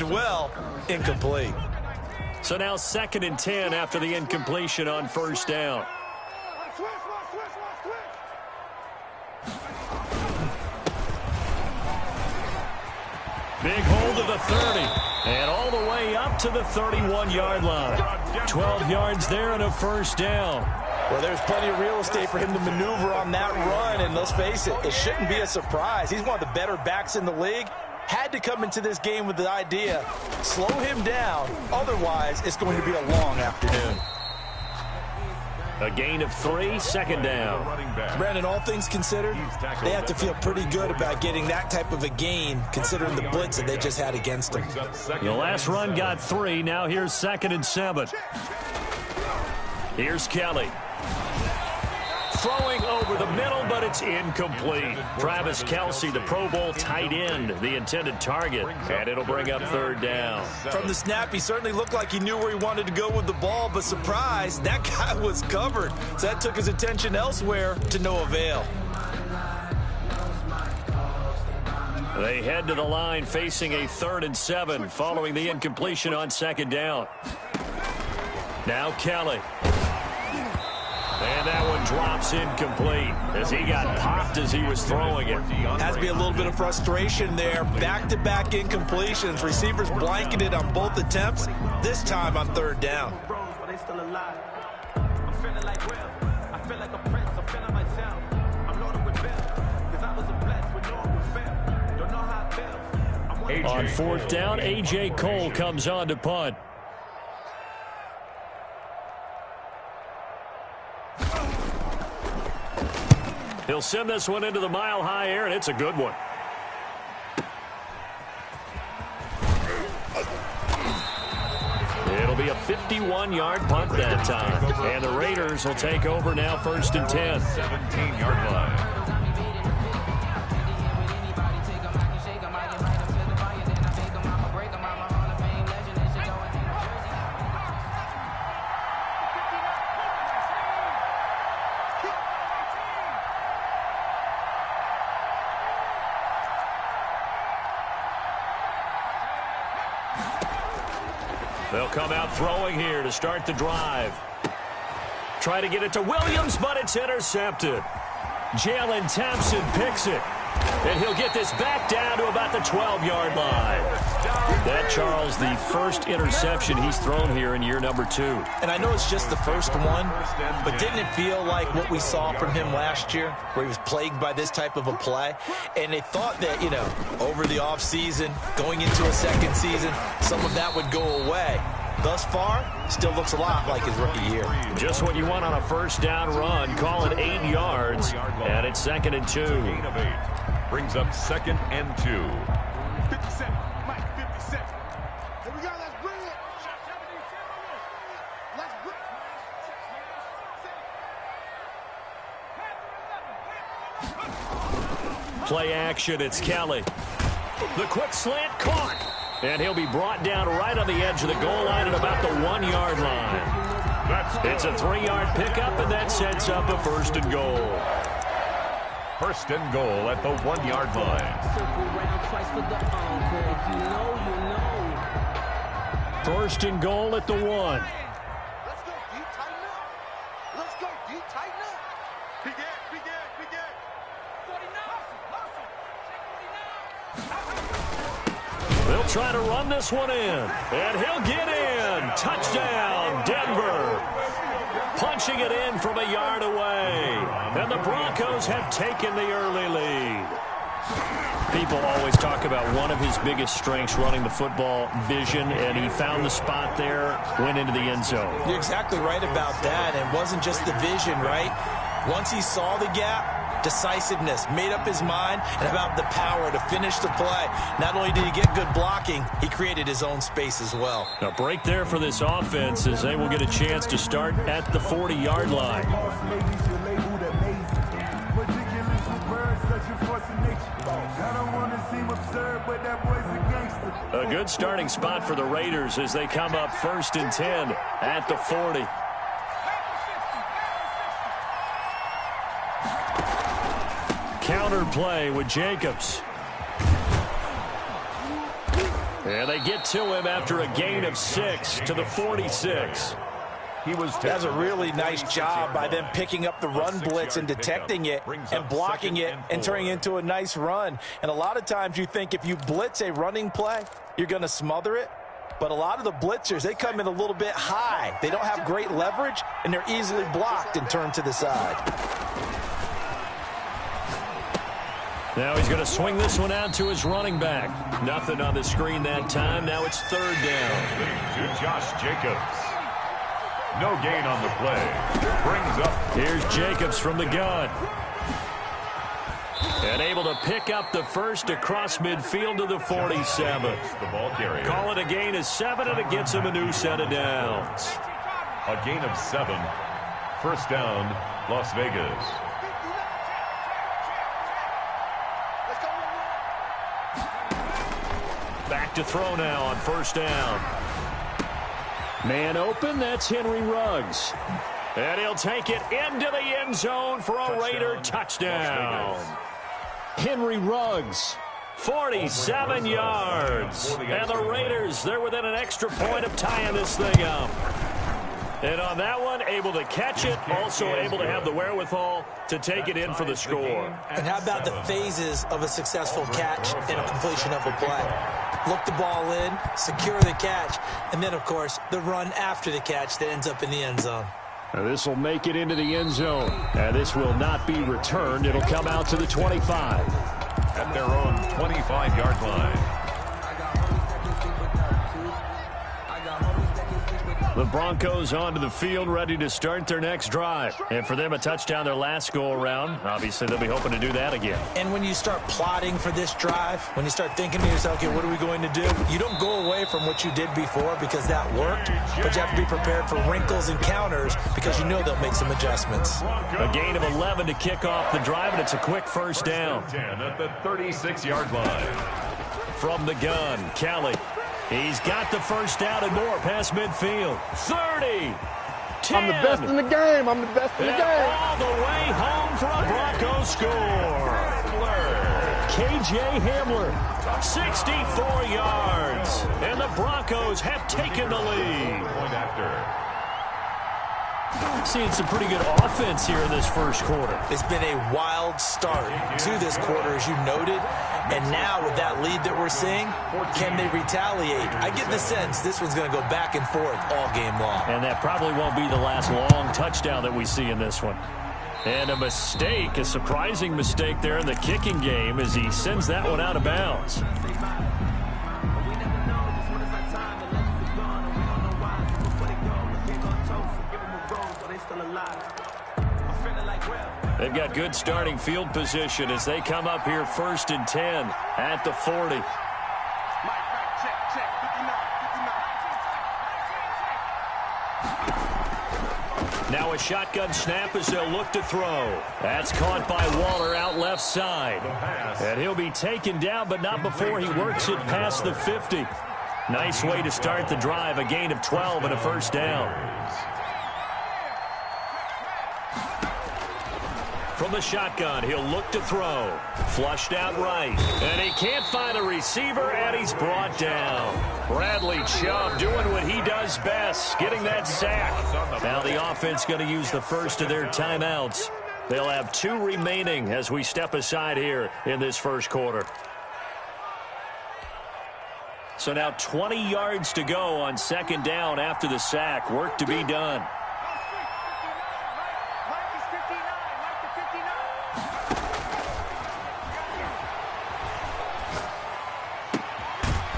well. Incomplete. So now 2nd and 10 after the incompletion on first down. Big hold to the 30. And all the way up to the 31-yard line. 12 yards there and a first down. Well, there's plenty of real estate for him to maneuver on that run, and let's face it, it shouldn't be a surprise. He's one of the better backs in the league. Had to come into this game with the idea, slow him down, otherwise it's going to be a long afternoon. A gain of 3, 2nd down. Brandon, all things considered, they have to feel pretty good about getting that type of a gain, considering the blitz that they just had against them. The last run got 3. Now here's 2nd and 7. Here's Kelly. Throwing over the middle, but it's incomplete. Travis Kelce, the Pro Bowl tight end, the intended target, and it'll bring up 3rd down. From the snap, he certainly looked like he knew where he wanted to go with the ball, but surprise, that guy was covered. So that took his attention elsewhere to no avail. They head to the line facing a 3rd and 7 following the incompletion on 2nd down. Now Kelly. And that one drops incomplete as he got popped as he was throwing it. Has to be a little bit of frustration there. Back-to-back incompletions. Receivers blanketed on both attempts, this time on 3rd down. On 4th down, A.J. Cole comes on to punt. He'll send this one into the mile-high air, and it's a good one. It'll be a 51-yard punt that time. And the Raiders will take over now 1st and 10. 17-yard line. They'll come out throwing here to start the drive. Try to get it to Williams, but it's intercepted. Jalen Thompson picks it. And he'll get this back down to about the 12-yard line. That, Charles, the first interception he's thrown here in year number 2. And I know it's just the first one, but didn't it feel like what we saw from him last year, where he was plagued by this type of a play? And they thought that, you know, over the offseason, going into a second season, some of that would go away. Thus far, still looks a lot like his rookie year. Just what you want on a first down run. Call it 8 yards, and it's 2nd and 2. Brings up 2nd and 2. 57, Mike, 57. Here we go, let's bring it. Let's bring it. Play action, it's Kelly. The quick slant caught. And he'll be brought down right on the edge of the goal line at about the 1-yard line. It's a 3-yard pickup, and that sets up a 1st and goal. 1st and goal at the 1-yard line. 1st and goal at the 1. Let's go deep, tighten up. Let's go deep, tighten up. Begin. 49. They'll try to run this one in, and he'll get in. Touchdown, Denver. Punching it in from a yard away. And the Broncos have taken the early lead. People always talk about one of his biggest strengths running the football, vision, and he found the spot there, went into the end zone. You're exactly right about that. And it wasn't just the vision, right? Once he saw the gap, decisiveness, made up his mind, and about the power to finish the play. Not only did he get good blocking, he created his own space as well. A break there for this offense as they will get a chance to start at the 40-yard line. A good starting spot for the Raiders as they come up 1st and 10 at the 40. Counter play with Jacobs. And they get to him after a gain of 6 to the 46. That's a really nice job by them picking up the run blitz and detecting it and blocking it and turning it into a nice run. And a lot of times you think if you blitz a running play, you're going to smother it. But a lot of the blitzers, they come in a little bit high. They don't have great leverage, and they're easily blocked and turned to the side. Now he's going to swing this one out to his running back. Nothing on the screen that time. Now it's 3rd down. To Josh Jacobs. No gain on the play. Brings up. Here's Jacobs from the gun. And able to pick up the first across midfield to the 47. The ball carrier. Call it a gain of 7, and it gets him a new set of downs. A gain of 7. 1st down, Las Vegas. Back to throw now on 1st down. Man open, that's Henry Ruggs. And he'll take it into the end zone for a Raider touchdown. Henry Ruggs, 47 yards. And the Raiders, they're within an extra point of tying this thing up. And on that one, able to catch it, also able to have the wherewithal to take it in for the score. And how about the phases of a successful catch and a completion of a play? Look the ball in, secure the catch, and then, of course, the run after the catch that ends up in the end zone. Now this will make it into the end zone. And this will not be returned. It'll come out to the 25. At their own 25-yard line. The Broncos onto the field, ready to start their next drive. And for them, a touchdown their last go-around. Obviously, they'll be hoping to do that again. And when you start plotting for this drive, when you start thinking to yourself, okay, what are we going to do? You don't go away from what you did before because that worked, but you have to be prepared for wrinkles and counters because you know they'll make some adjustments. A gain of 11 to kick off the drive, and it's a quick 1st down. 10 at the 36-yard line. From the gun, Kelly. He's got the 1st down and more past midfield. 30, 10. I'm the best in the game. I'm the best in the game. All the way home for a Broncos score. K.J. Hamler, 64 yards. And the Broncos have taken the lead. Point after. Seeing some pretty good offense here in this 1st quarter. It's been a wild start to this quarter, as you noted. And now with that lead that we're seeing, can they retaliate? I get the sense this one's going to go back and forth all game long. And that probably won't be the last long touchdown that we see in this one. And a mistake, a surprising mistake there in the kicking game as he sends that one out of bounds. They've got good starting field position as they come up here 1st and 10 at the 40. Now a shotgun snap as they'll look to throw. That's caught by Waller out left side. And he'll be taken down, but not before he works it past the 50. Nice way to start the drive, a gain of 12 and a 1st down. From the shotgun, he'll look to throw. Flushed out right. And he can't find a receiver, and he's brought down. Bradley Chubb doing what he does best, getting that sack. Now the offense going to use the first of their timeouts. They'll have 2 remaining as we step aside here in this 1st quarter. So now 20 yards to go on 2nd down after the sack. Work to be done.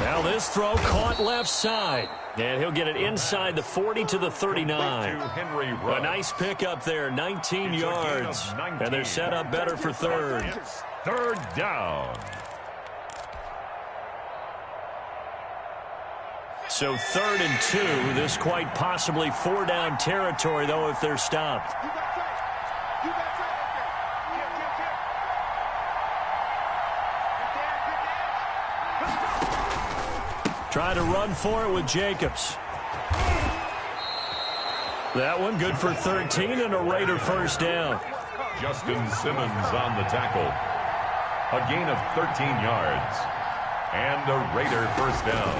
Now this throw caught left side. And he'll get it inside the 40 to the 39. A nice pickup there, 19 yards. And they're set up better for 3rd. 3rd down. So 3rd and 2. This quite possibly 4-down territory, though, if they're stopped. Trying to run for it with Jacobs. That one good for 13 and a Raider 1st down. Justin Simmons on the tackle. A gain of 13 yards. And a Raider first down.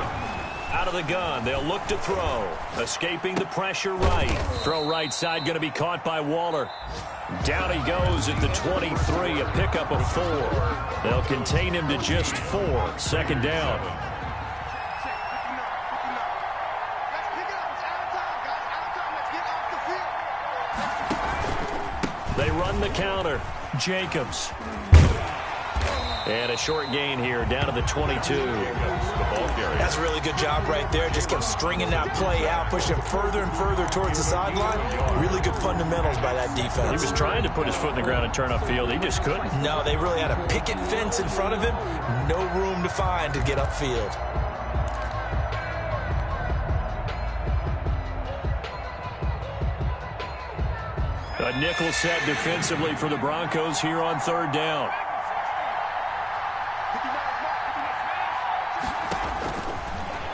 Out of the gun, they'll look to throw. Escaping the pressure right. Throw right side going to be caught by Waller. Down he goes at the 23, a pickup of 4. They'll contain him to just 4. Second down. They run the counter. Jacobs. And a short gain here down to the 22. That's a really good job right there. Just kept stringing that play out, pushing it further and further towards the sideline. Really good fundamentals by that defense. He was trying to put his foot in the ground and turn upfield. He just couldn't. No, they really had a picket fence in front of him. No room to find to get upfield. A nickel set defensively for the Broncos here on third down.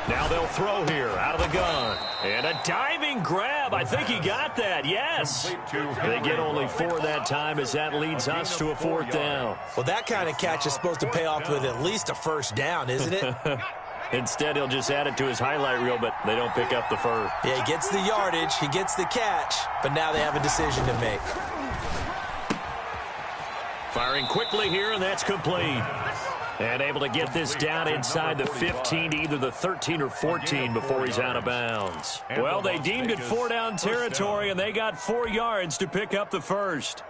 Now they'll throw here out of the gun. And a diving grab. I think he got that. Yes. They get only 4 that time as that leads us to a 4th down. Well, that kind of catch is supposed to pay off with at least a first down, isn't it? Instead, he'll just add it to his highlight reel, but they don't pick up the first. Yeah, he gets the yardage, he gets the catch, but now they have a decision to make. Firing quickly here, and that's complete. And able to get this down inside the 15 to either the 13 or 14 before he's out of bounds. Well, they deemed it 4-down territory, and they got 4 yards to pick up the first.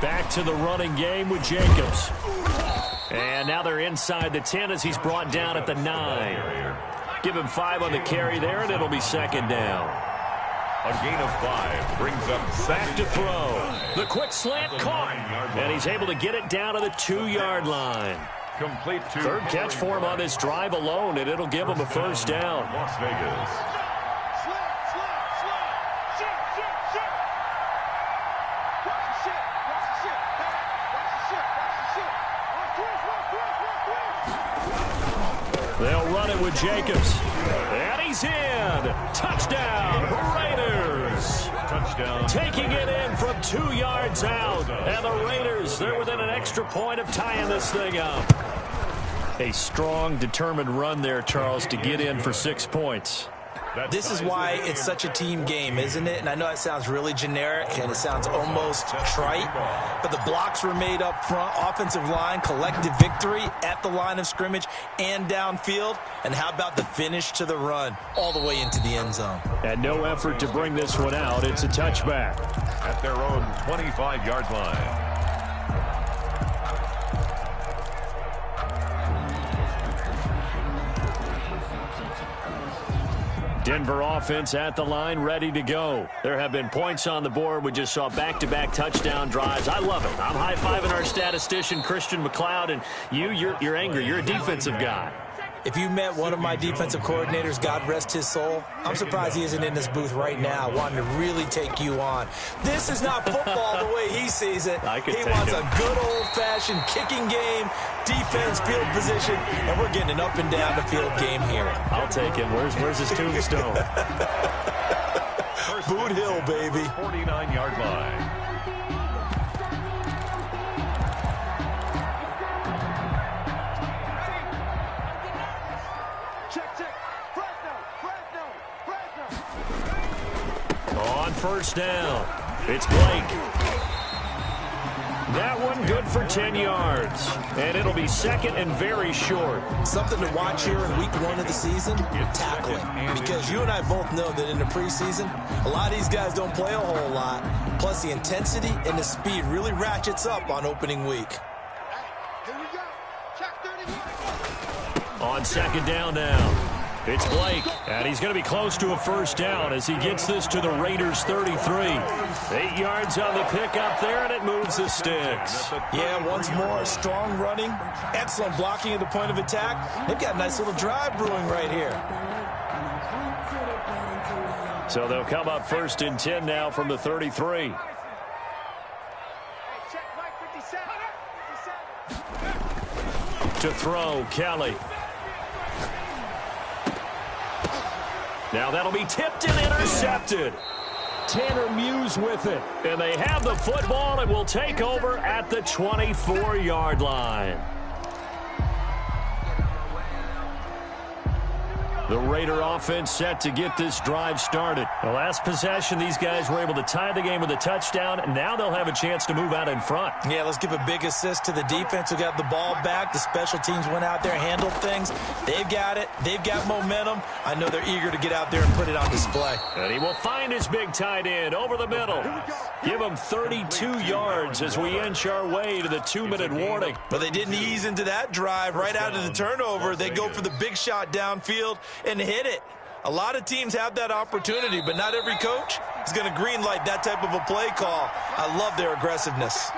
Back to the running game with Jacobs. And now they're inside the 10 as he's brought down at the 9. Give him 5 on the carry there, and it'll be second down. A gain of 5 brings up back to throw. The quick slant caught. And he's able to get it down to the 2-yard line. Complete to third catch for him on this drive alone, and it'll give him a first down. Las Vegas. They'll run it with Jacobs. And he's in. Touchdown, Raiders. Touchdown. Taking it in from 2 yards out. And the Raiders, they're within an extra point of tying this thing up. A strong, determined run there, Charles, to get in for 6 points. This is why it's such a team game, isn't it? And I know it sounds really generic and it sounds almost trite, but the blocks were made up front, offensive line, collective victory at the line of scrimmage and downfield. And how about the finish to the run all the way into the end zone? And no effort to bring this one out. It's a touchback. At their own 25-yard line. Denver offense at the line, ready to go. There have been points on the board. We just saw back-to-back touchdown drives. I love it. I'm high-fiving our statistician, Christian McLeod, and you're angry. You're a defensive guy. If you met one of my defensive coordinators, God rest his soul, I'm surprised he isn't in this booth right now wanting to really take you on. This is not football the way he sees it. He wants a good old-fashioned kicking game, defense, field position, and we're getting an up and down the field game here. I'll take him. Where's his tombstone? Boot Hill, baby. 49-yard line. On first down, it's Blake. That one good for 10 yards. And it'll be second and very short. Something to watch here in week 1 of the season, tackling. Because you and I both know that in the preseason, a lot of these guys don't play a whole lot. Plus the intensity and the speed really ratchets up on opening week. On second down now. It's Blake, and he's going to be close to a first down as he gets this to the Raiders' 33. 8 yards on the pickup there, and it moves the sticks. Yeah, once more, strong running, excellent blocking at the point of attack. They've got a nice little drive brewing right here. So they'll come up first and 10 now from the 33. To throw, Kelly. Now that'll be tipped and intercepted. Tanner Muse with it. And they have the football and will take over at the 24-yard line. The Raider offense set to get this drive started. The last possession, these guys were able to tie the game with a touchdown, and now they'll have a chance to move out in front. Yeah, let's give a big assist to the defense who got the ball back. The special teams went out there, handled things. They've got it. They've got momentum. I know they're eager to get out there and put it on display. And he will find his big tight end over the middle. Give him 32 yards as we inch our way to the 2-minute warning. But they didn't ease into that drive right out of the turnover. They go for the big shot downfield and hit it. A lot of teams have that opportunity, but not every coach is going to greenlight that type of a play call. I love their aggressiveness.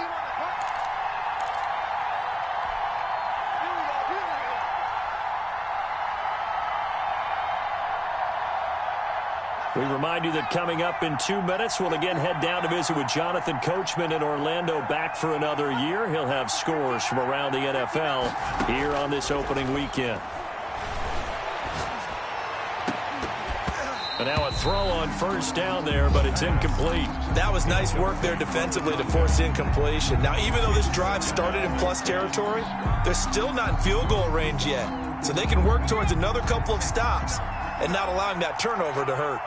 We remind you that coming up in 2 minutes, we'll again head down to visit with Jonathan Coachman in Orlando, back for another year. He'll have scores from around the NFL here on this opening weekend. And now a throw on first down there, but it's incomplete. That was nice work there defensively to force incompletion. Now, even though this drive started in plus territory, they're still not in field goal range yet. So they can work towards another couple of stops and not allowing that turnover to hurt.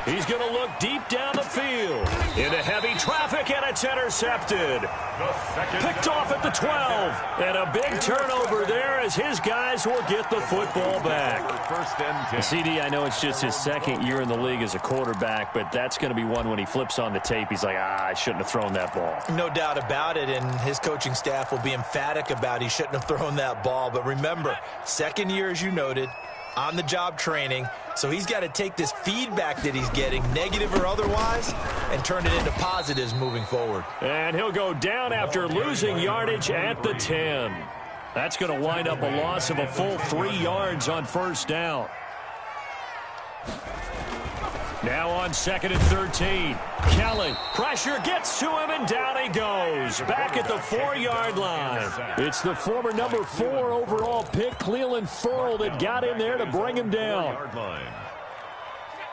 He's going to look deep down the field. Into heavy traffic, and it's intercepted. Picked off at the 12. And a big turnover there as his guys will get the football back. CD, I know it's just his second year in the league as a quarterback, but that's going to be one when he flips on the tape. He's like, I shouldn't have thrown that ball. No doubt about it, and his coaching staff will be emphatic about he shouldn't have thrown that ball. But remember, second year, as you noted, on-the-job training, so he's got to take this feedback that he's getting, negative or otherwise, and turn it into positives moving forward. And he'll go down after losing yardage at the 10. That's going to wind up a loss of a full 3 yards on first down. Now on 2nd and 13. Kelly, pressure gets to him, and down he goes. Back at the 4-yard line. It's the former number 4 overall pick, Cleveland Ferrell, that got in there to bring him down.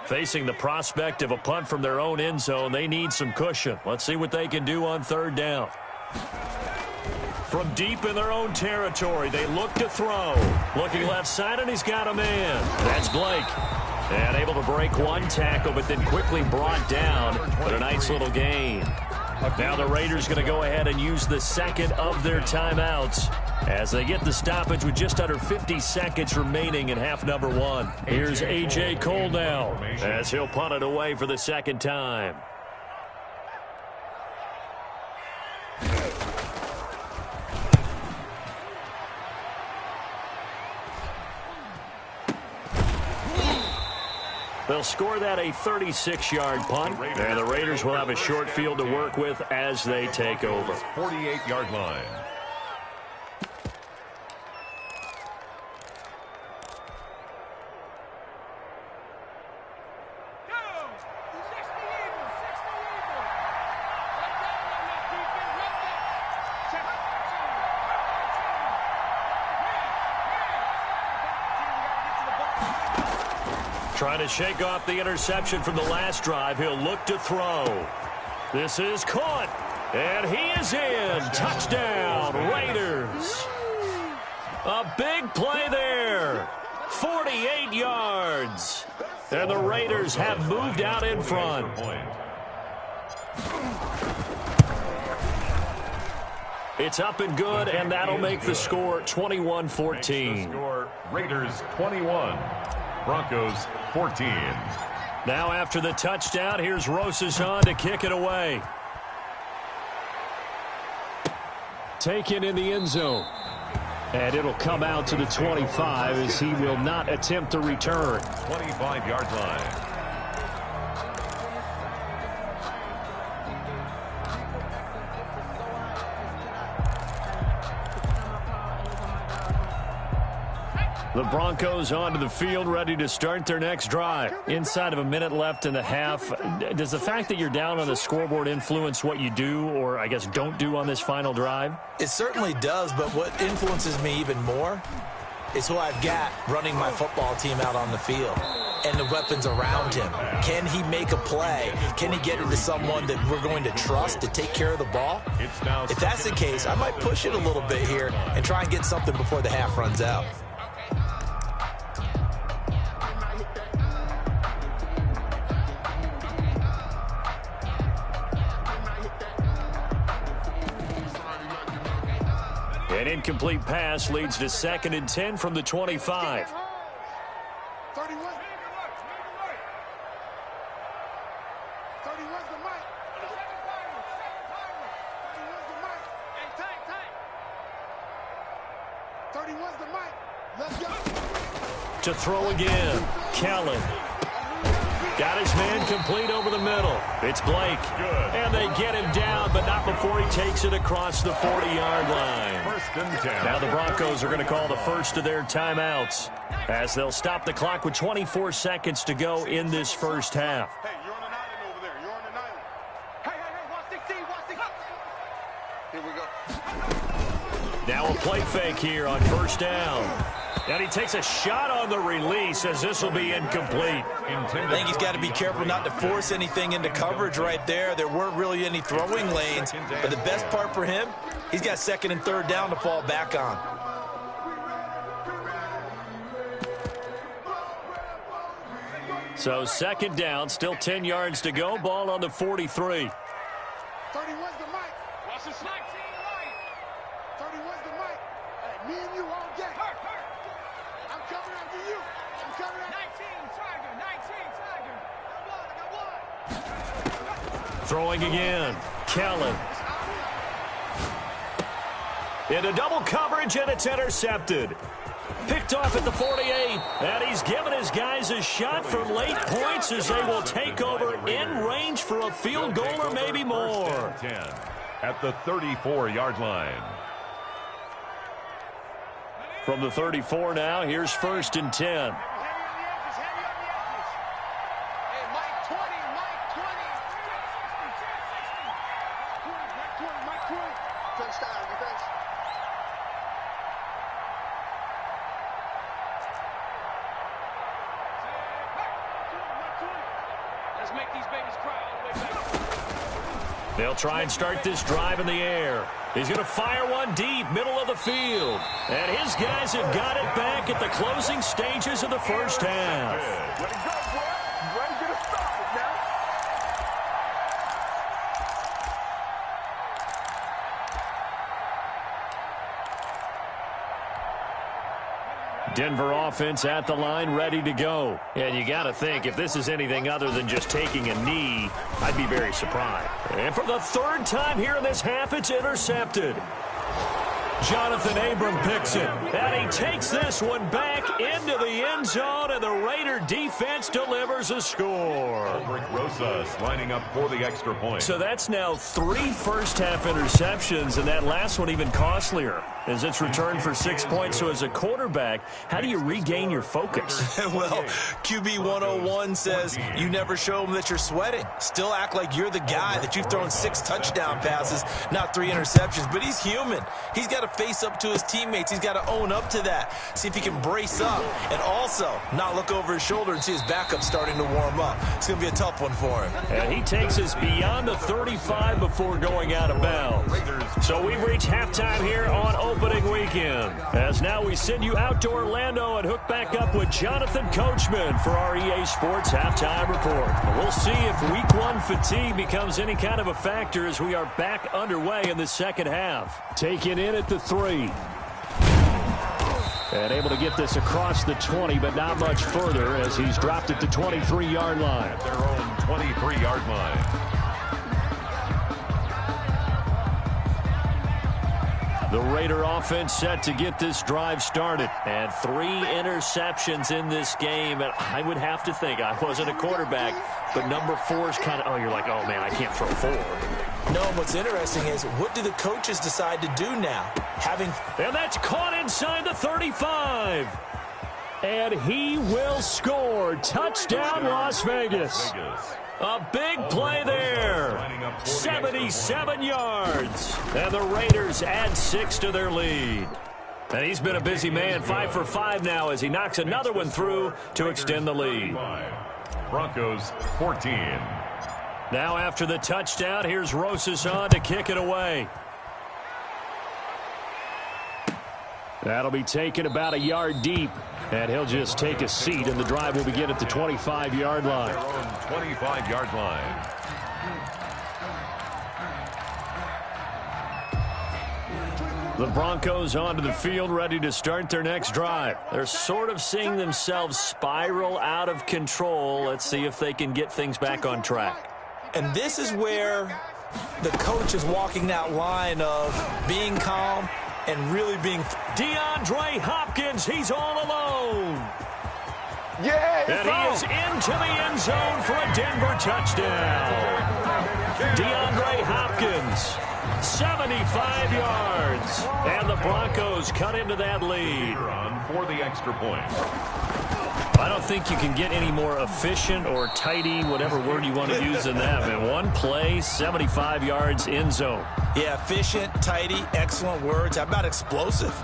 Facing the prospect of a punt from their own end zone, they need some cushion. Let's see what they can do on 3rd down. From deep in their own territory, they look to throw. Looking left side, and he's got a man. That's Blake. And able to break one tackle, but then quickly brought down. But a nice little gain. Now the Raiders going to go ahead and use the second of their timeouts as they get the stoppage with just under 50 seconds remaining in half number 1. Here's A.J. Cole now as he'll punt it away for the second time. They'll score that a 36-yard punt, and the Raiders will have a short field to work with as they take over. 48-yard line. Trying to shake off the interception from the last drive. He'll look to throw. This is caught. And he is in. Touchdown, Raiders. A big play there. 48 yards. And the Raiders have moved out in front. It's up and good, and that'll make the score 21-14. Raiders 21. Broncos 14. Now after the touchdown, here's Rosazan to kick it away. Taken in the end zone. And it'll come out to the 25 as he will not attempt to return. 25-yard line. The Broncos onto the field, ready to start their next drive. Inside of a minute left in the half, does the fact that you're down on the scoreboard influence what you do, or I guess don't do on this final drive? It certainly does, but what influences me even more is who I've got running my football team out on the field and the weapons around him. Can he make a play? Can he get into someone that we're going to trust to take care of the ball? If that's the case, I might push it a little bit here and try and get something before the half runs out. An incomplete pass leads to 2nd and 10 from the 25. 31. 31's the mic. 31's the mic. Let's go. To throw again, Kellen. Got his man complete over the middle. It's Blake. Good. And they get him down, but not before he takes it across the 40-yard line. 1st and 10. Now the Broncos are going to call the first of their timeouts as they'll stop the clock with 24 seconds to go in this first half. Hey, you're on an island over there. You're on an island. Hey, watch 16. Here we go. Now a play fake here on 1st down. And he takes a shot on the release as this will be incomplete. I think he's got to be careful not to force anything into coverage right there. There weren't really any throwing lanes. But the best part for him, he's got 2nd and 3rd down to fall back on. So 2nd down, still 10 yards to go. Ball on the 43. 31's the mic. Watch the snap. 31's the mic. Hey, me and you all day. I'm coming after you. I'm coming after 19 Tiger. I got one. Throwing again. Kellen. Into double coverage, and it's intercepted. Picked off at the 48, and he's given his guys a shot for late points as they will take over in range for a field goal or maybe more. 10 at the 34-yard line. From the 34 now, here's 1st and 10. They'll try and start this drive in the air. He's going to fire one deep, middle of the field. And his guys have got it back at the closing stages of the first half. Let it go, boy. Ready to get it started now. Denver offense at the line, ready to go. And you got to think, if this is anything other than just taking a knee, I'd be very surprised. And for the 3rd time here in this half, it's intercepted. Jonathan Abram picks it, and he takes this one back into the end zone, and the Raider defense delivers a score. Rick Rosas lining up for the extra point. So that's now 3 first-half interceptions, and that last one even costlier as it's returned for 6 points. So as a quarterback, how do you regain your focus? Well, QB 101 says you never show them that you're sweating. Still act like you're the guy, that you've thrown 6 touchdown passes, not 3 interceptions. But he's human. He's got to face up to his teammates. He's got to own up to that. See if he can brace up and also not look over his shoulder and see his backup starting to warm up. It's going to be a tough one for him. And he takes us beyond the 35 before going out of bounds. So we've reached halftime here on opening weekend. As now we send you out to Orlando and hook back up with Jonathan Coachman for our EA Sports Halftime Report. We'll see if Week 1 fatigue becomes any kind of a factor as we are back underway in the second half. Taken in at the 3. And able to get this across the 20, but not much further as he's dropped at the 23-yard line. At their own 23-yard line. The Raider offense set to get this drive started. And 3 interceptions in this game. And I would have to think, I wasn't a quarterback, but number 4 is kind of, oh, you're like, oh, man, I can't throw 4. No, what's interesting is, what do the coaches decide to do now? And that's caught inside the 35. And he will score. Touchdown, Las Vegas. A big play there. 77 yards. And the Raiders add 6 to their lead. And he's been a busy man, 5 for 5 now as he knocks another one through to extend the lead. Broncos 14. Now after the touchdown, here's Rosas on to kick it away. That'll be taken about a yard deep. And he'll just take a seat, and the drive will begin at the 25-yard line. 25-yard line. The Broncos onto the field, ready to start their next drive. They're sort of seeing themselves spiral out of control. Let's see if they can get things back on track. And this is where the coach is walking that line of being calm and really being... DeAndre Hopkins, he's all alone. Yeah, and he is into the end zone for a Denver touchdown. DeAndre Hopkins, 75 yards. And the Broncos cut into that lead. For the extra point. I don't think you can get any more efficient or tidy, whatever word you want to use in that. Man, one play, 75 yards, end zone. Yeah, efficient, tidy, excellent words. How about explosive?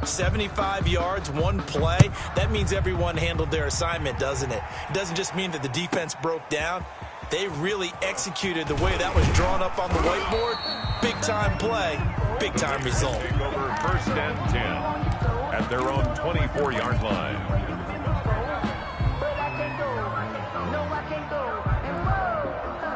75 yards, one play. That means everyone handled their assignment, doesn't it? It doesn't just mean that the defense broke down. They really executed the way that was drawn up on the whiteboard. Big-time play, big-time result. Take over 1st and 10 at their own 24-yard line.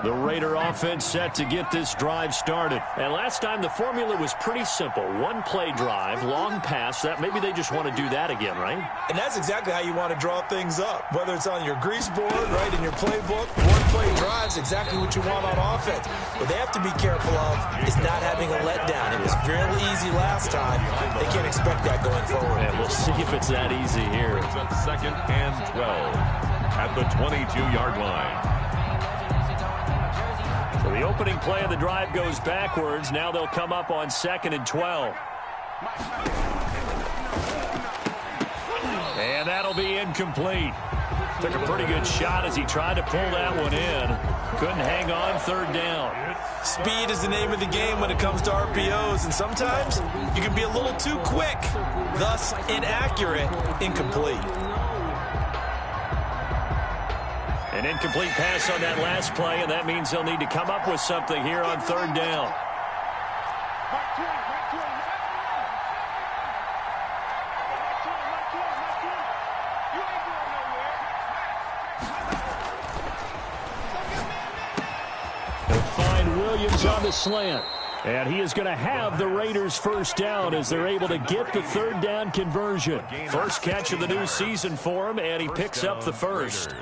The Raider offense set to get this drive started. And last time the formula was pretty simple. One play drive, long pass. That maybe they just want to do that again, right? And that's exactly how you want to draw things up. Whether it's on your grease board, right, in your playbook, one play drive is exactly what you want on offense. What they have to be careful of is not having a letdown. It was really easy last time. They can't expect that going forward. And we'll see if it's that easy here. It's at 2nd and 12 at the 22-yard line. So the opening play of the drive goes backwards. Now they'll come up on 2nd and 12. And that'll be incomplete. Took a pretty good shot as he tried to pull that one in. Couldn't hang on 3rd down. Speed is the name of the game when it comes to RPOs, and sometimes you can be a little too quick, thus inaccurate, incomplete. An incomplete pass on that last play, and that means they'll need to come up with something here on 3rd down. They'll find Williams on the slant. And he is going to have the Raiders 1st down as they're able to get the 3rd down conversion. First catch of the new season for him, and he picks up the first.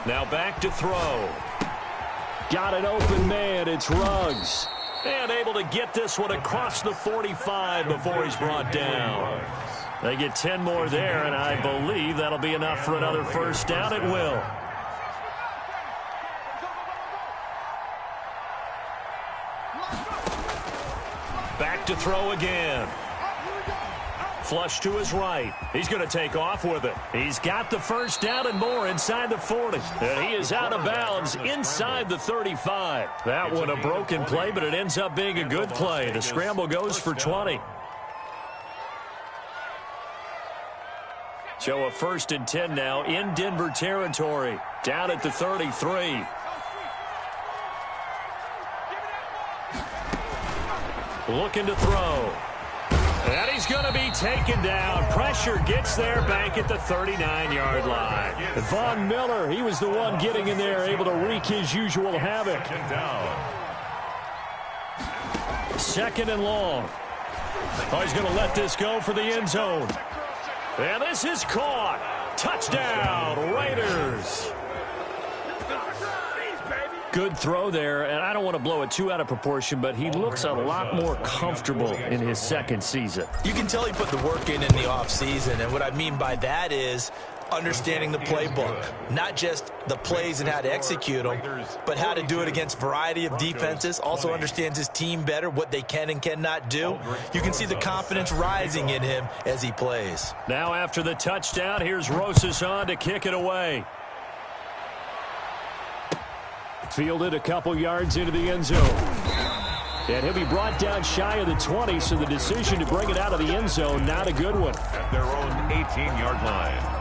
Now back to throw. Got an open man. It's Ruggs. And able to get this one across the 45 before he's brought down. They get 10 more there, and I believe that'll be enough for another 1st down. It will. Back to throw again. Flush to his right. He's going to take off with it. He's got the 1st down and more inside the 40. And he is out of bounds inside the 35. That one a broken play, but it ends up being a good play. The scramble goes for 20. So a 1st and 10 now in Denver territory. Down at the 33. Looking to throw. And he's going to be taken down. Pressure gets there back at the 39-yard line. Von Miller, he was the one getting in there, able to wreak his usual havoc. 2nd and long. Oh, he's going to let this go for the end zone. And this is caught. Touchdown, Raiders. Good throw there, and I don't want to blow it too out of proportion, but he looks a lot more comfortable in his 2nd season. You can tell he put the work in the offseason, and what I mean by that is understanding the playbook. Not just the plays and how to execute them, but how to do it against a variety of defenses. Also understands his team better, what they can and cannot do. You can see the confidence rising in him as he plays. Now after the touchdown, here's Rosas on to kick it away. Fielded a couple yards into the end zone. And he'll be brought down shy of the 20, so the decision to bring it out of the end zone, not a good one. At their own 18-yard line.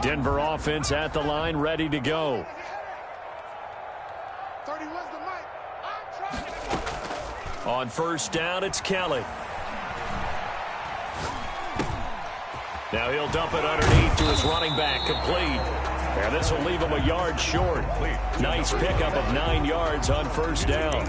Denver offense at the line, ready to go. On first down, it's Kelly. Now he'll dump it underneath to his running back, complete. And this will leave him a yard short. Nice pickup of 9 yards on first down.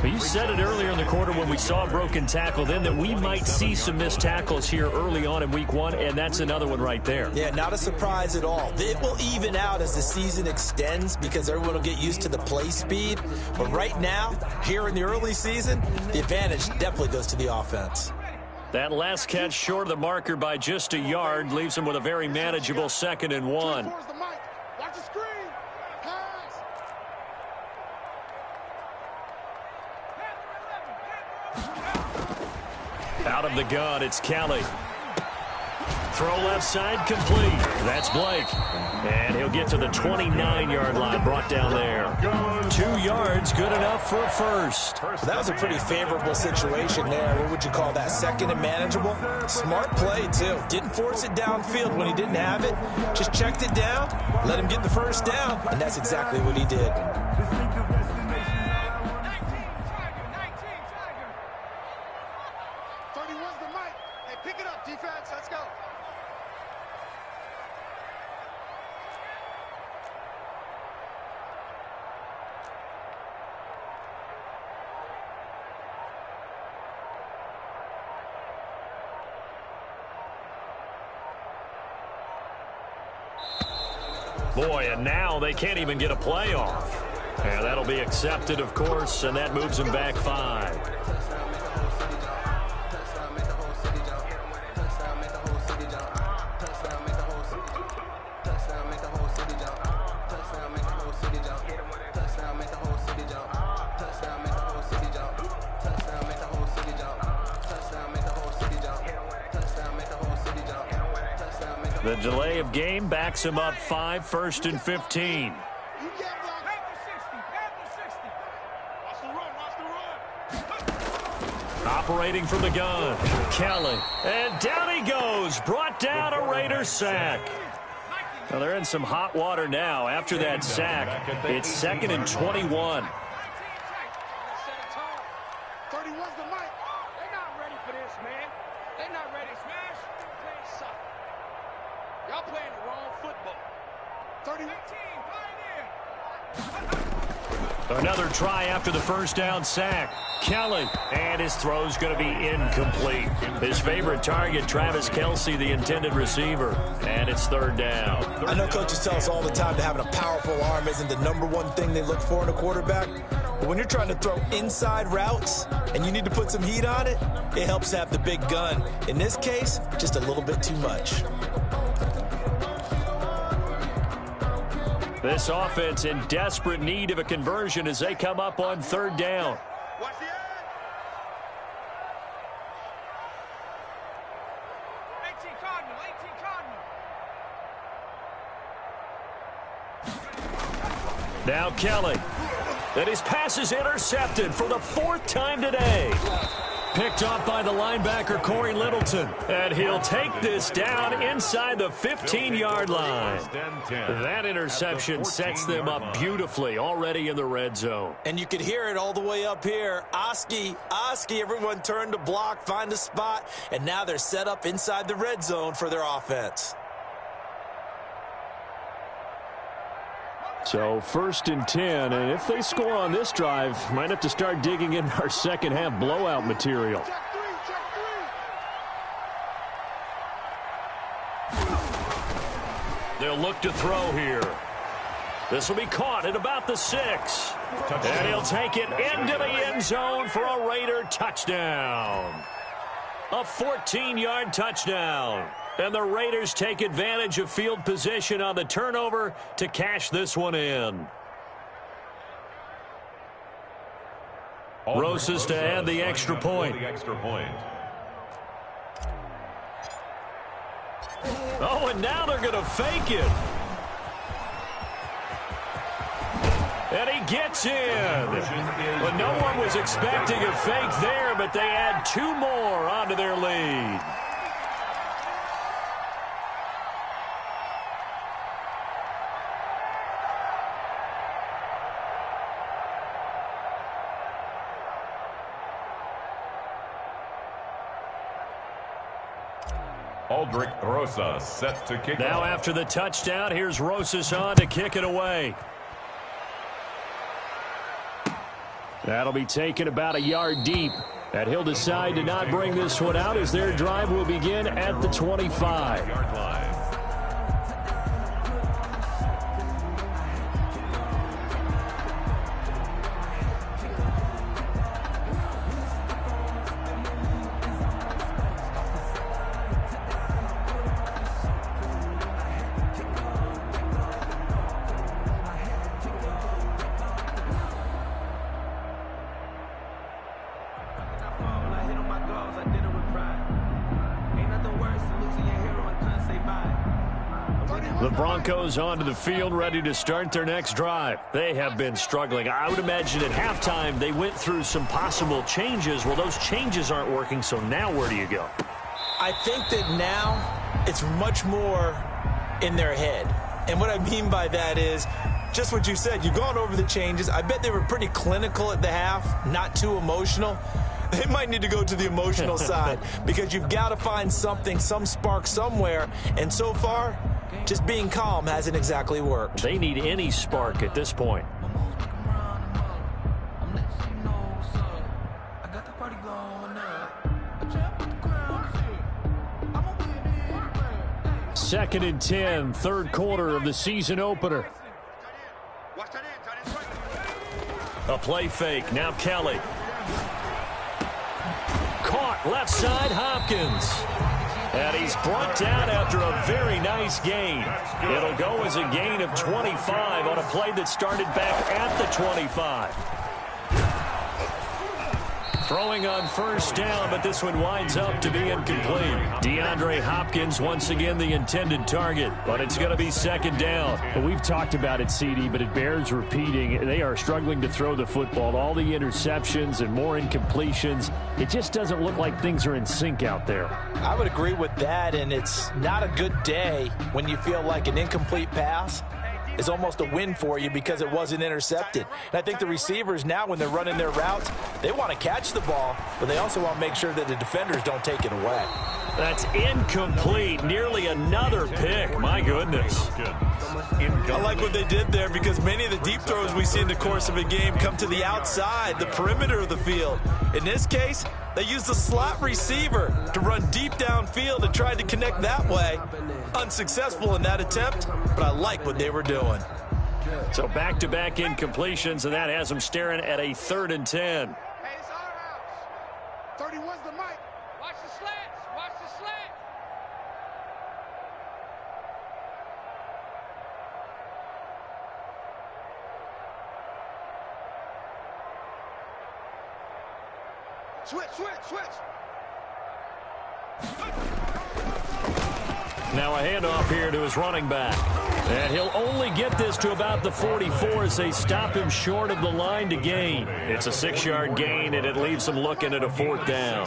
You said it earlier in the quarter when we saw a broken tackle then that we might see some missed tackles here early on in week 1, and that's another one right there. Yeah, not a surprise at all. It will even out as the season extends because everyone will get used to the play speed. But right now, here in the early season, the advantage definitely goes to the offense. That last catch short of the marker by just a yard leaves him with a very manageable 2nd and 1. Out of the gun, it's Kelly. Throw left side, complete. That's Blake. And he'll get to the 29-yard line, brought down there. 2 yards, good enough for a first. Well, that was a pretty favorable situation there. What would you call that, 2nd and manageable? Smart play, too. Didn't force it downfield when he didn't have it. Just checked it down, let him get the first down, and that's exactly what he did. Boy, and now they can't even get a playoff. And that'll be accepted, of course, and that moves them back 5. The delay of game backs him up 5, 1st and 15. Operating from the gun, Kelly. And down he goes, brought down a Raiders sack. Well, they're in some hot water now. After that sack, it's 2nd and 21. Another try after the first down sack. Kelly, and his throw's going to be incomplete. His favorite target, Travis Kelce, the intended receiver. And it's 3rd down. I know coaches tell us all the time that having a powerful arm isn't the #1 thing they look for in a quarterback. But when you're trying to throw inside routes and you need to put some heat on it, it helps to have the big gun. In this case, just a little bit too much. This offense in desperate need of a conversion as they come up on 3rd down. Watch the end. 18 Cardinal, 18 Cardinal. Now Kelly. And his pass is intercepted for the 4th time today. Picked up by the linebacker, Corey Littleton. And he'll take this down inside the 15-yard line. That interception sets them up beautifully already in the red zone. And you could hear it all the way up here. Oski, everyone turned to block, find a spot, and now they're set up inside the red zone for their offense. So 1st and 10, and if they score on this drive, might have to start digging in our second half blowout material. They'll look to throw here. This will be caught at about the 6. And he'll take it into the end zone for a Raider touchdown. A 14-yard touchdown. And the Raiders take advantage of field position on the turnover to cash this one in. Rosas to add the extra point. Oh, and now they're going to fake it. And he gets in. But no one was expecting a fake there, but they add 2 more onto their lead. Aldrich Rosas set to kick. Now after the touchdown, here's Rosas on to kick it away. That'll be taken about a yard deep. And he'll decide to not bring this one out as their drive will begin at the 25. The Broncos onto the field, ready to start their next drive. They have been struggling. I would imagine at halftime they went through some possible changes. Well, those changes aren't working, so now where do you go? I think that now it's much more in their head. And what I mean by that is just what you said. You've gone over the changes. I bet they were pretty clinical at the half, not too emotional. They might need to go to the emotional side because you've got to find something, some spark somewhere. And so far, just being calm hasn't exactly worked. They need any spark at this point. Second and 10, third quarter of the season opener. A play fake. Now Kelly. Caught left side, Hopkins. And he's brought down after a very nice gain. It'll go as a gain of 25 on a play that started back at the 25. Throwing on first down, but this one winds up to be incomplete. DeAndre Hopkins once again the intended target, but it's going to be second down. Well, we've talked about it, CD, but it bears repeating. They are struggling to throw the football. All the interceptions and more incompletions. It just doesn't look like things are in sync out there. I would agree with that, and it's not a good day when you feel like an incomplete pass is almost a win for you because it wasn't intercepted. And I think the receivers now, when they're running their routes, they want to catch the ball, but they also want to make sure that the defenders don't take it away. That's incomplete. Nearly another pick. My goodness. I like what they did there because many of the deep throws we see in the course of a game come to the outside, the perimeter of the field. In this case, they used the slot receiver to run deep downfield and tried to connect that way. Unsuccessful in that attempt, but I like what they were doing. So back-to-back incompletions, and that has them staring at a 3rd and 10. Hey, it's our house. 31's the mic. Watch the slants. Watch the slant. Switch. Now a handoff here to his running back. And he'll only get this to about the 44 as they stop him short of the line to gain. It's a 6-yard gain, and it leaves him looking at a 4th down.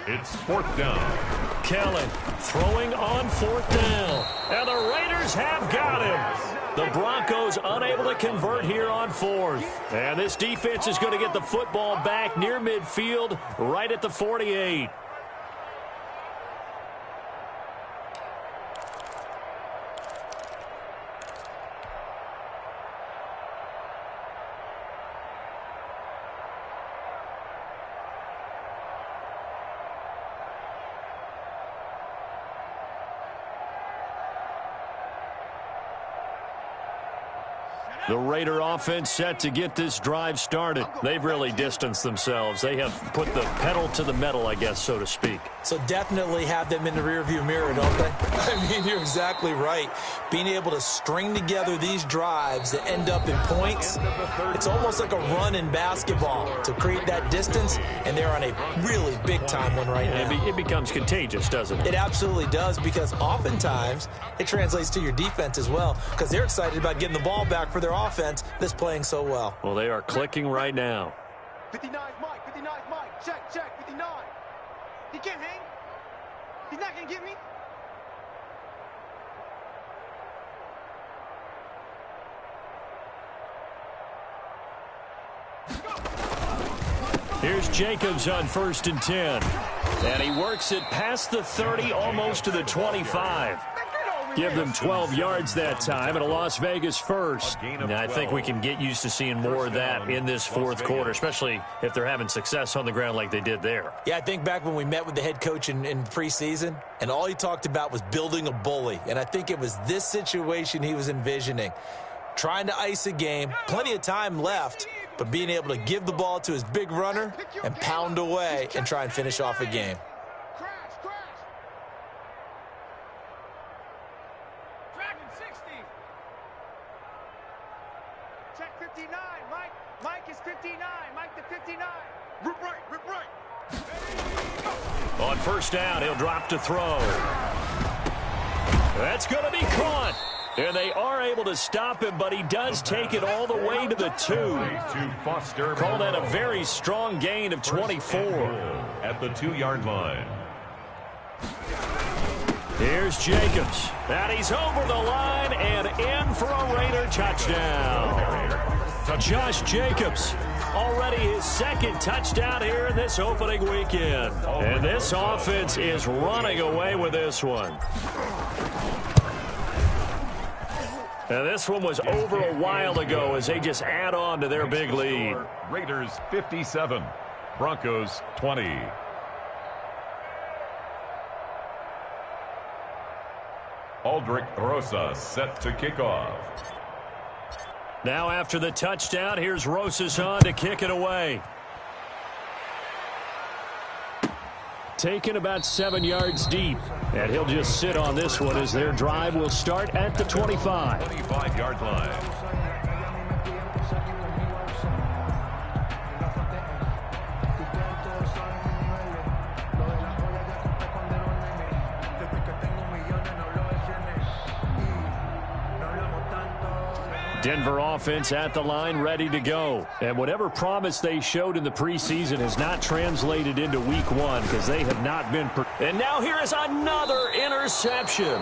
It's 4th down. Kellen throwing on 4th down. And the Raiders have got him. The Broncos unable to convert here on 4th. And this defense is going to get the football back near midfield, right at the 48. The Raider offense set to get this drive started. They've really distanced themselves. They have put the pedal to the metal, I guess, so to speak. So definitely have them in the rearview mirror, don't they? I mean, you're exactly right. Being able to string together these drives that end up in points, it's almost like a run in basketball to create that distance, and they're on a really big-time one right now. It becomes contagious, doesn't it? It absolutely does, because oftentimes it translates to your defense as well, because they're excited about getting the ball back for their offense that's playing so well. Well, they are clicking right now. 59's Mike, 59's Mike. Check, 59. He can't hang. He's not going to get me. Here's Jacobs on 1st and 10. And he works it past the 30, almost to the 25. Give them 12 yards that time and a Las Vegas first. And I think we can get used to seeing more of that in this fourth quarter, especially if they're having success on the ground like they did there. Yeah, I think back when we met with the head coach in preseason, and all he talked about was building a bully. And I think it was this situation he was envisioning. Trying to ice a game, plenty of time left, but being able to give the ball to his big runner and pound away and try and finish off a game. Check 59, Mike. Mike is 59. Mike the 59. Rip right. On 1st down, he'll drop to throw. That's going to be caught. And they are able to stop him, but he does take it all the way to the 2. Call that a very strong gain of 24. At the 2-yard line. Here's Jacobs. And he's over the line and in for a Raider touchdown. Josh Jacobs, already his 2nd touchdown here in this opening weekend. And this offense is running away with this one. Now, this one was over a while ago as they just add on to their big lead. Raiders 57, Broncos 20. Aldrich Rosas set to kick off. Now after the touchdown, here's Rosas on to kick it away. Taken about 7 yards deep. And he'll just sit on this one as their drive will start at the 25. 25-yard line. Denver offense at the line, ready to go. And whatever promise they showed in the preseason has not translated into week 1 because they have not been. And now here is another interception.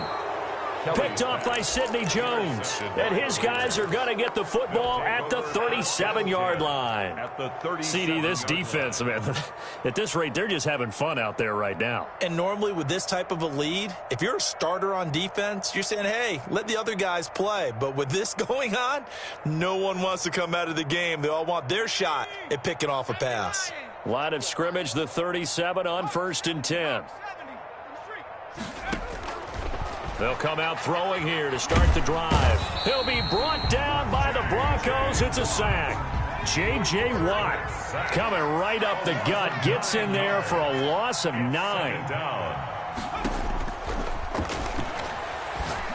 Picked off by Sidney Jones. And his guys are going to get the football at the 37-yard line. CD, this defense, man, at this rate, they're just having fun out there right now. And normally with this type of a lead, if you're a starter on defense, you're saying, hey, let the other guys play. But with this going on, no one wants to come out of the game. They all want their shot at picking off a pass. Line of scrimmage, the 37 on 1st and 10. They'll come out throwing here to start the drive. He'll be brought down by the Broncos. It's a sack. J.J. Watt coming right up the gut. Gets in there for a loss of 9.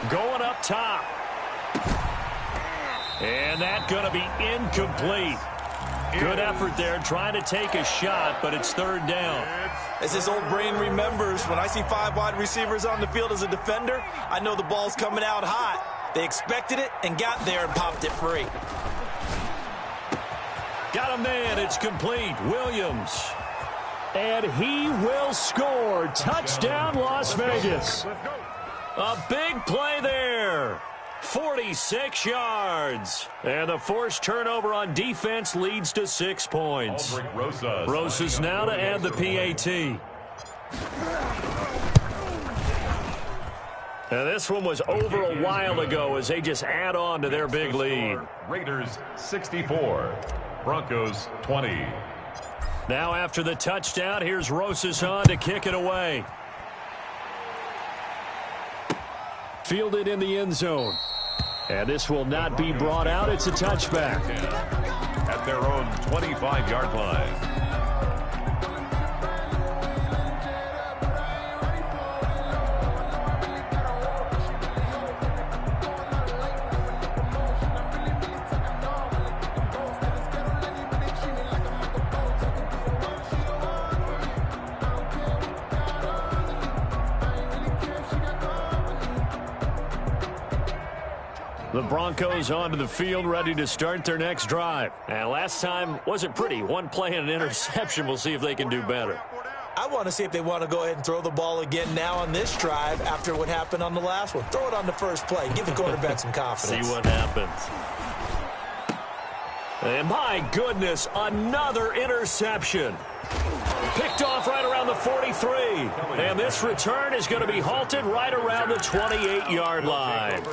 Going up top. And that's going to be incomplete. Good effort there trying to take a shot, but it's 3rd down. As his old brain remembers, when I see 5 wide receivers on the field as a defender, I know the ball's coming out hot. They expected it and got there and popped it free. Got a man. It's complete. Williams. And he will score. Touchdown, Las Vegas. A big play there. 46 yards. And the forced turnover on defense leads to 6 points. Rosas now to add the PAT. Now this one was over a while ago as they just add on to their big lead. Raiders 64, Broncos 20. Now after the touchdown, here's Rosas on to kick it away. Fielded in the end zone. And this will not be brought out. It's a touchback. At their own 25-yard line. The Broncos onto the field, ready to start their next drive. And last time wasn't pretty. One play and an interception. We'll see if they can do better. I want to see if they want to go ahead and throw the ball again now on this drive after what happened on the last one. Throw it on the first play. Give the quarterback some confidence. See what happens. And my goodness, another interception. Picked off right around the 43. And this return is going to be halted right around the 28-yard line.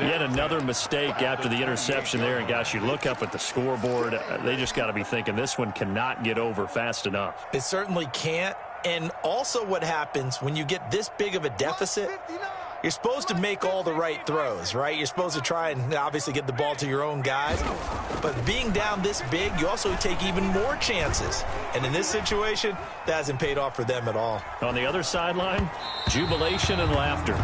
Yet another mistake after the interception there. And, gosh, you look up at the scoreboard. They just got to be thinking this one cannot get over fast enough. It certainly can't. And also what happens when you get this big of a deficit, you're supposed to make all the right throws, right? You're supposed to try and obviously get the ball to your own guys. But being down this big, you also take even more chances. And in this situation, that hasn't paid off for them at all. On the other sideline, jubilation and laughter.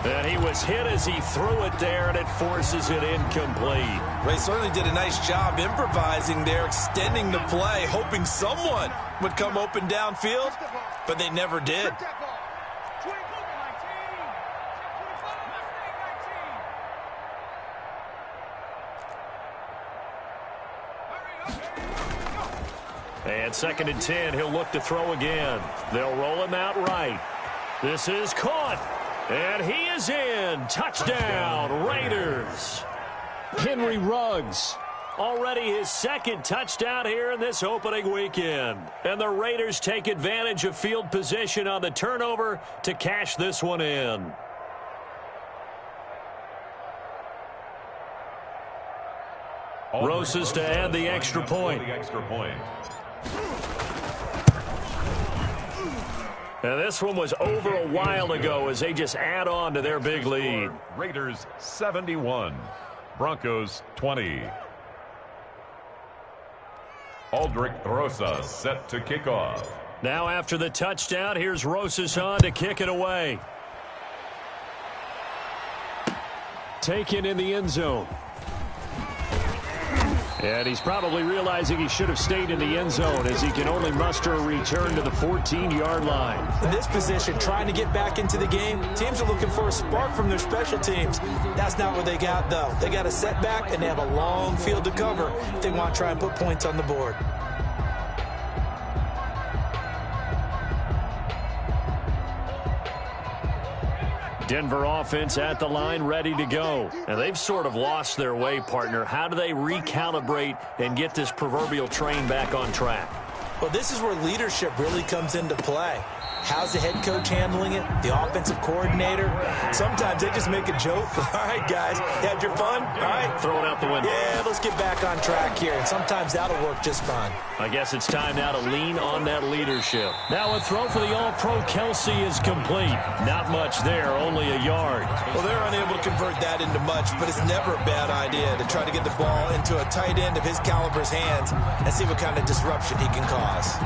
And he was hit as he threw it there, and it forces it incomplete. They certainly did a nice job improvising there, extending the play, hoping someone would come open downfield, but they never did. And 2nd and 10, he'll look to throw again. They'll roll him out right. This is caught. And he is in. Touchdown, Raiders. Henry Ruggs. Already his 2nd touchdown here in this opening weekend. And the Raiders take advantage of field position on the turnover to cash this one in. Rosas to add the extra point. And this one was over a while ago as they just add on to their big lead. Raiders 71, Broncos 20. Aldrich Rosas set to kick off. Now after the touchdown, here's Rosas on to kick it away. Taken in the end zone. And he's probably realizing he should have stayed in the end zone as he can only muster a return to the 14-yard line. In this position, trying to get back into the game, teams are looking for a spark from their special teams. That's not what they got, though. They got a setback, and they have a long field to cover if they want to try and put points on the board. Denver offense at the line, ready to go. And they've sort of lost their way, partner. How do they recalibrate and get this proverbial train back on track? Well, this is where leadership really comes into play. How's the head coach handling it? The offensive coordinator? Sometimes they just make a joke. All right, guys, you had your fun? All right. Throw it out the window. Yeah, let's get back on track here. And sometimes that'll work just fine. I guess it's time now to lean on that leadership. Now a throw for the All-Pro Kelsey is complete. Not much there, only a yard. Well, they're unable to convert that into much, but it's never a bad idea to try to get the ball into a tight end of his caliber's hands and see what kind of disruption he can cause.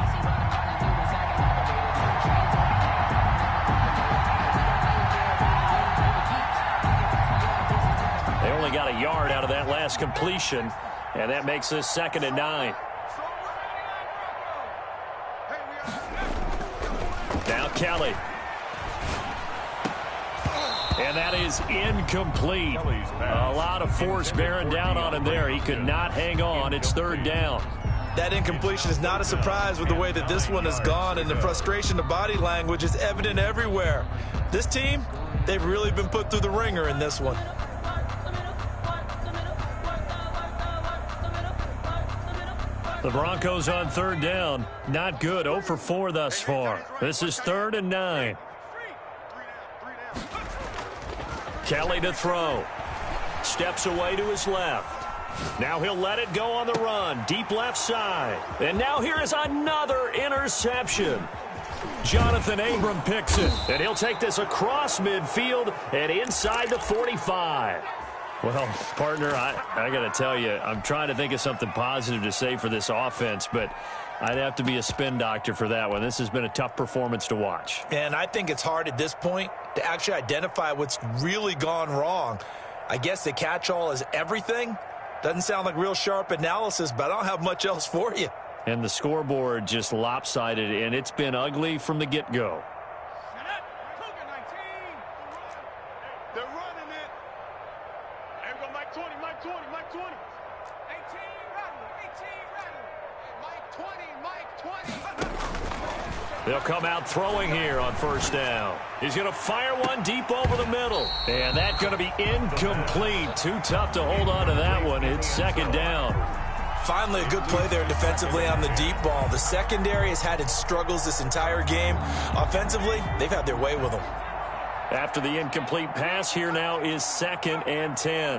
They only got a yard out of that last completion, and that makes this 2nd and 9. Now Kelly. And that is incomplete. A lot of force bearing down on him there. He could not hang on. It's 3rd down. That incompletion is not a surprise with the way that this one has gone, and the frustration, the body language is evident everywhere. This team, they've really been put through the ringer in this one. The Broncos on 3rd down. Not good. 0 for 4 thus far. This is 3rd and 9. Kelly to throw. Steps away to his left. Now he'll let it go on the run. Deep left side. And now here is another interception. Jonathan Abram picks it. And he'll take this across midfield and inside the 45. Well, partner, I got to tell you, I'm trying to think of something positive to say for this offense, but I'd have to be a spin doctor for that one. This has been a tough performance to watch. And I think it's hard at this point to actually identify what's really gone wrong. I guess the catch-all is everything. Doesn't sound like real sharp analysis, but I don't have much else for you. And the scoreboard just lopsided, and it's been ugly from the get-go. They're running it. Here we go, Mike 20, Mike 20, Mike 20. 18 Rattler, 18 Rattler. Mike 20, Mike 20. They'll come out throwing here on first down. He's going to fire one deep over the middle. And that's going to be incomplete. Too tough to hold on to that one. It's second down. Finally, a good play there defensively on the deep ball. The secondary has had its struggles this entire game. Offensively, they've had their way with them. After the incomplete pass, here now is 2nd and 10.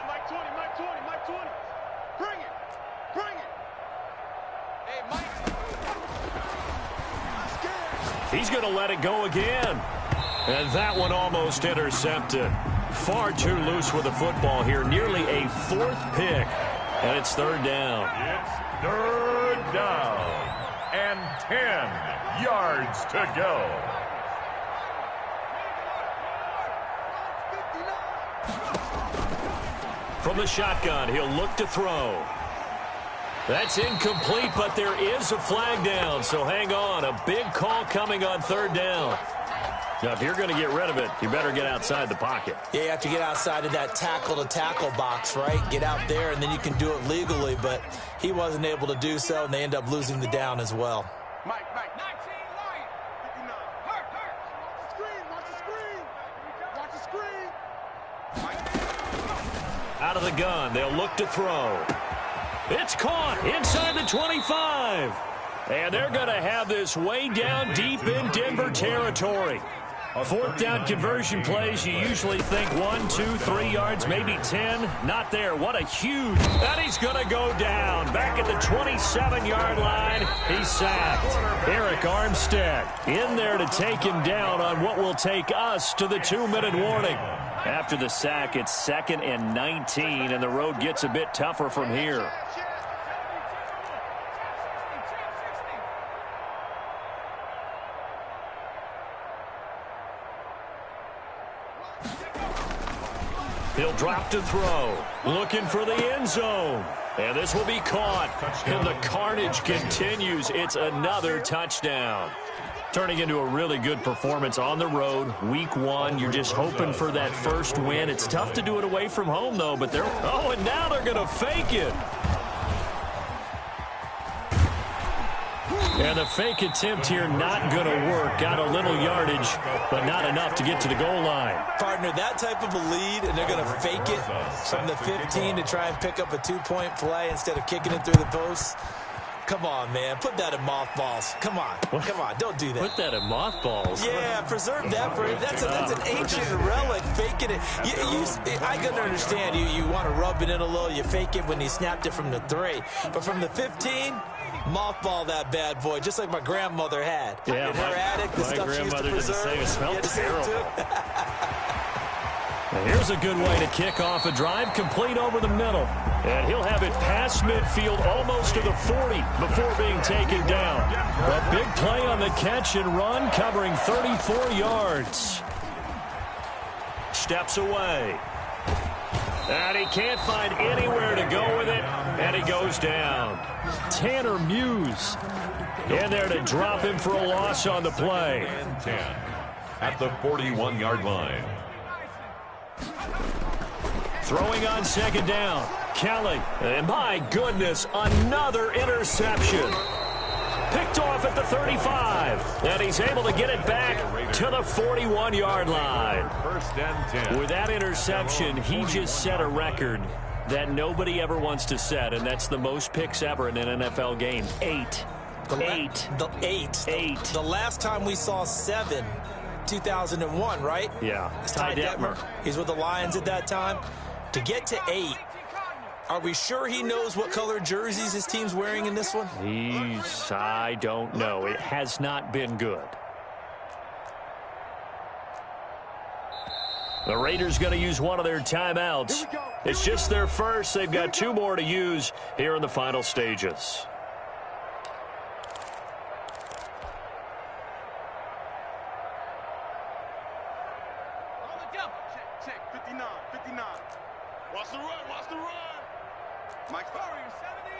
Mike 20, Mike 20, Mike 20. Bring it. Bring it. Hey, Mike. He's going to let it go again. And that one almost intercepted. Far too loose with the football here. Nearly a 4th pick. And it's 3rd down. It's 3rd down. And 10 yards to go. From the shotgun, he'll look to throw. That's incomplete, but there is a flag down, so hang on. A big call coming on 3rd down. Now, if you're going to get rid of it, you better get outside the pocket. Yeah, you have to get outside of that tackle-to-tackle box, right? Get out there, and then you can do it legally, but he wasn't able to do so, and they end up losing the down as well. Mike, 19, Lion. 59. Hurt. Watch the screen. Out of the gun, they'll look to throw. It's caught inside the 25. And they're going to have this way down deep in Denver territory. 4th down conversion plays, you usually think 1, 2, 3 yards, maybe 10. Not there. What a huge. And he's going to go down. Back at the 27-yard line. He's sacked. Eric Armstead in there to take him down on what will take us to the 2-minute warning. After the sack, it's 2nd and 19, and the road gets a bit tougher from here. He'll drop to throw. Looking for the end zone. And this will be caught. And the carnage continues. It's another touchdown. Turning into a really good performance on the road. Week 1, you're just hoping for that first win. It's tough to do it away from home, though. But and now they're going to fake it. And the fake attempt here not going to work. Got a little yardage, but not enough to get to the goal line. Partner, that type of a lead, and they're going to fake it from the 15 to try and pick up a 2-point play instead of kicking it through the posts. Come on, man. Put that in mothballs. Come on. Come on. Don't do that. Put that in mothballs? Yeah, preserve that for that's an ancient relic. Faking it. I can understand you want to rub it in a little. You fake it when you snapped it from the 3. But from the 15, mothball that bad boy, just like my grandmother had. Yeah, in her attic, the stuff she used to preserve. It smelled terrible. Here's a good way to kick off a drive, complete over the middle. And he'll have it past midfield, almost to the 40, before being taken down. A big play on the catch and run, covering 34 yards. Steps away. And he can't find anywhere to go with it, and he goes down. Tanner Muse in there to drop him for a loss on the play. And 10 at the 41-yard line. Throwing on 2nd down. Kelly. And my goodness, another interception. Picked off at the 35. And he's able to get it back to the 41-yard line. 1st and 10. With that interception, he just set a record that nobody ever wants to set, and that's the most picks ever in an NFL game. 8. The last time we saw 7, 2001, right? Yeah. Ty Detmer. He's with the Lions at that time. To get to 8, are we sure he knows what color jerseys his team's wearing in this one? I don't know. It has not been good. The Raiders going to use one of their timeouts. It's just their first. They've got 2 more to use here in the final stages. Check, 59. Watch the run, Mike Furry, 17.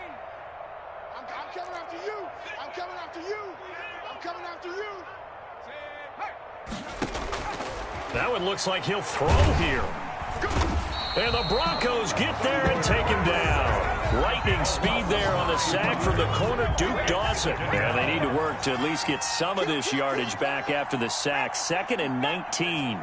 I'm coming after you. I'm coming after you. That one looks like he'll throw here. And the Broncos get there and take him down. Lightning speed there on the sack from the corner, Duke Dawson. And they need to work to at least get some of this yardage back after the sack. 2nd and 19.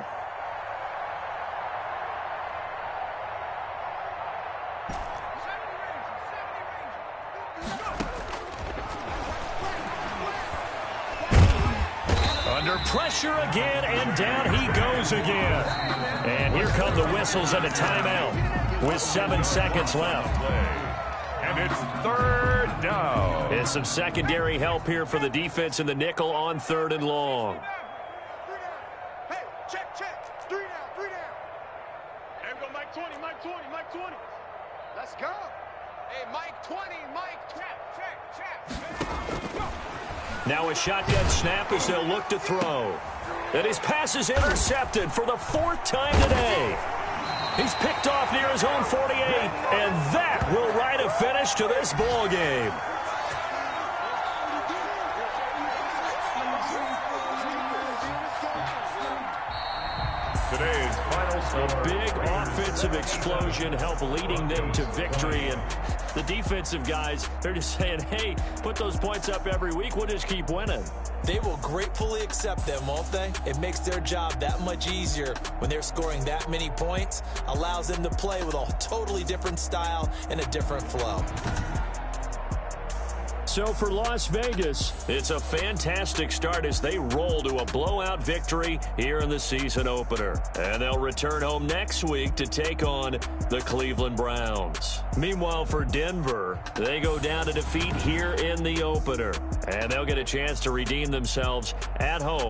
Under pressure again, and down he goes again. And here come the whistles and a timeout with 7 seconds left. And it's 3rd down. And some secondary help here for the defense in the nickel on 3rd and long. Hey, check. 3 down. Here we go, Mike 20. Let's go. Hey, Mike 20, check. Now a shotgun snap as they'll look to throw. And his pass is intercepted for the 4th time today. He's picked off near his own 48, and that will write a finish to this ball game. Today's final score. A big offensive explosion helped leading them to victory, and the defensive guys, they're just saying, hey, put those points up every week, we'll just keep winning. They will gratefully accept them, won't they? It makes their job that much easier when they're scoring that many points, allows them to play with a totally different style and a different flow. So for Las Vegas, it's a fantastic start as they roll to a blowout victory here in the season opener. And they'll return home next week to take on the Cleveland Browns. Meanwhile, for Denver, they go down to defeat here in the opener. And they'll get a chance to redeem themselves at home.